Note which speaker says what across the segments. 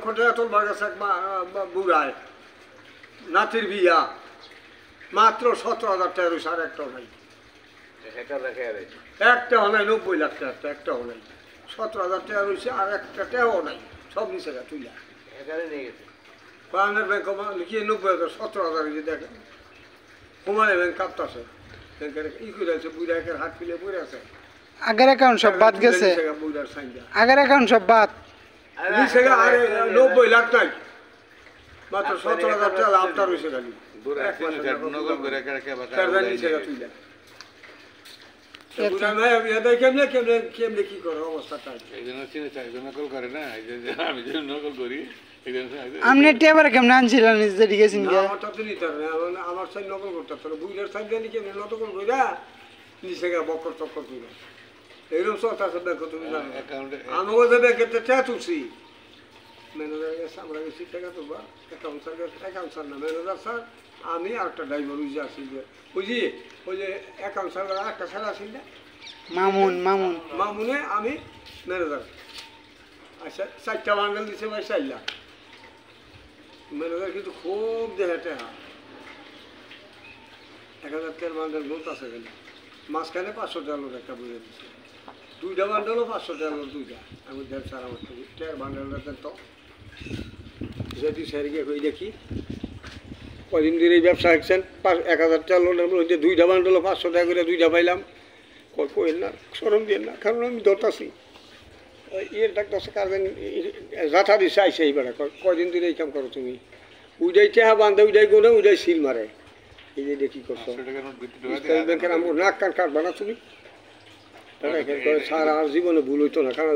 Speaker 1: খোঁটা বাগাছে বুড়ায় নাতির বিয়া মাত্র 17,000 টাকা রয়েছে, আর একটাও নাই। একটাও নাই, 90 লাখ টাকা একটাও নাই। 17,000 টাকা রয়েছে, আর একটা টাকাও নাই, সব নিচে গা তুইলা পানের ব্যাংক লিখিয়ে 90,000 17,000 দেখেন কুমারে ব্যাংক কাঁপতেছে ই করে আছে, বুড়া একের হাত ফিলে পড়ে আছে।
Speaker 2: আগের অ্যাকাউন্ট সব বাদ গেছে, আগের অ্যাকাউন্ট সব বাদ।
Speaker 1: 90 লাখ নাই, মাত্র 17,000 টাকা লাভটা রয়েছে খালি। কেমনে কি করে অবস্থাটা
Speaker 2: আপনি টেবার কেমনে আনছিলেন নিজে গেছেন?
Speaker 1: আমারটা তো নিতে হবে, আমার সাইড নকল করতে হবে, বুঝার সাইড দিয়ে কেমনি নকল কইরা নিচে গা বকর চক্কর কইরা এরকম চলতে আছে ব্যাংক। তুমি জানো আমাকে যে ব্যাংকের টাকা তুলছি, ম্যানেজার গেছে, আমরা গেছি টাকা তুলবা, অ্যাকাউন্ট স্যার না ম্যানেজার স্যার, আমি আর একটা ড্রাইভার উইজে আসি, বুঝি ওই যে অ্যাকাউন্ট স্যার একটা স্যার আসি না মামুনে, আমি ম্যানেজার। আচ্ছা 4টা বান্ডেল দিচ্ছে ভাই 4 লাখ। ম্যানেজার কিন্তু খুব দেখে টেহা 1,000 টাকার বান্ডেল বলতে আছে গেলে মাঝখানে 500 টাকা লোক একটা বুঝে দিচ্ছে, 2টা বান্ডেলও 500 টাকা লোক 2টা। আমি দেখ স্যার আমার টাকার বান্ডেলটা দেন তো যদি স্যার গিয়ে হয়ে দেখি কদিন ধরে এই ব্যবসা রাখছেন, 1,000 টাকা লোনের মধ্যে 2টা বান্ডেলও 500 টাকা করে 2টা পাইলাম। কইেন না, সরম দিয়ে না, কারণ আমি ধরতাছি ইয়ের ডাক্তার কারণ যাথা দিচ্ছে আইসে এইবার কয়দিন ধরে এই কাম করো তুমি, ওইটাই চেহা বান্ধে ওইটাই গোনে ওইটাই সিল মারে। এই যে দেখি করছো ব্যাংকের আমার নাক কান কাটবা না তুমি, সারা আর জীবনে ভুল হইতো না, কারণ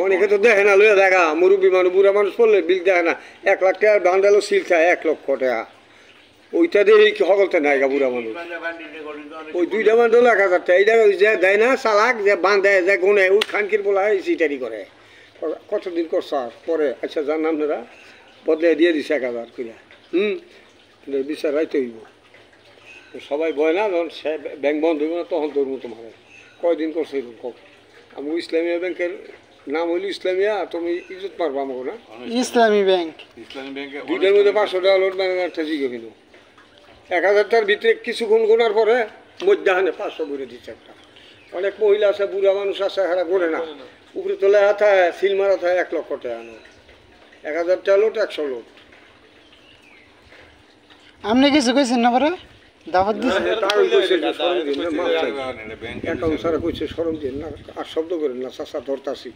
Speaker 1: অনেকে তো দেখে না লইয়া দেখা মুরব্বী মানুষ বুড়া মানুষ পড়লে বিল দেখে না, 1 লাখ টাকার বান্ডেলও সিল চায় 1 লক্ষ টাকা, ওইটা দিয়ে সকলতে নাই গা বুড়া মানুষ। ওই 2টা বান্ডেল 1,000 টাকা, এইটা যে দেয় না চালাক যে বান্ধে যে গুনে ওই খানকির বলা সিটারি করে। কতদিন করছো আর পরে আচ্ছা যার নাম ধরা বদলে দিয়ে দিছে 1,000 করে। বিচার রাইতে হইব, সবাই বয় না যখন সে ব্যাংক বন্ধ হইব না তখন ধরবো তোমার। কয়দিন করছো এরকম কক? আমি ইসলামিয়া ব্যাংকের নাম হইল ইসলামিয়া, তুমি ইজ্জত পারবো আমাকে না?
Speaker 2: ইসলামী ব্যাংক,
Speaker 1: 2টার মধ্যে 500 টাকা লোড ম্যানেজারটা জিগে কিনো 1,000 টাকার ভিতরে কিছুক্ষণ গোনার পরে মধ্যাহ্নে 500 করে দিচ্ছে একটা। অনেক মহিলা আছে, বুড়া মানুষ আছে, এরা গোনে না, উপরে তোলে হাতে সিল মারা থাকে 1 লক্ষ টাকা আনো, 1,000 টাকা লোট 100 লোট।
Speaker 2: আপনি কিছু কইছেন না পরে দাওয়াত দিছেন?
Speaker 1: অ্যাকাউন্ট স্যার কইছে সরম দিন না, আর শব্দ করেন না, চাষা ধরতাছি।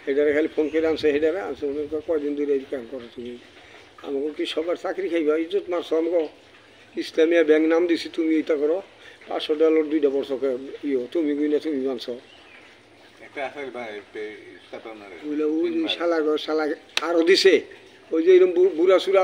Speaker 1: হেডারে খালি ফোন করে আনছে, হেডারে আনছে, কয়দিন ধরে এই কাম করো তুমি? আমাকে কি সবার চাকরি খাইবা? ইজ্জত মারছো আমাকে। ইসলামিয়া ব্যাংক নাম দিছি, তুমি এইটা করো, 500 টাকা লোট 2টা বছরকে তুমি গুইনা তুমি মানছ। শালা আরো দিছে ওই যে এরকম বুড়া সুরা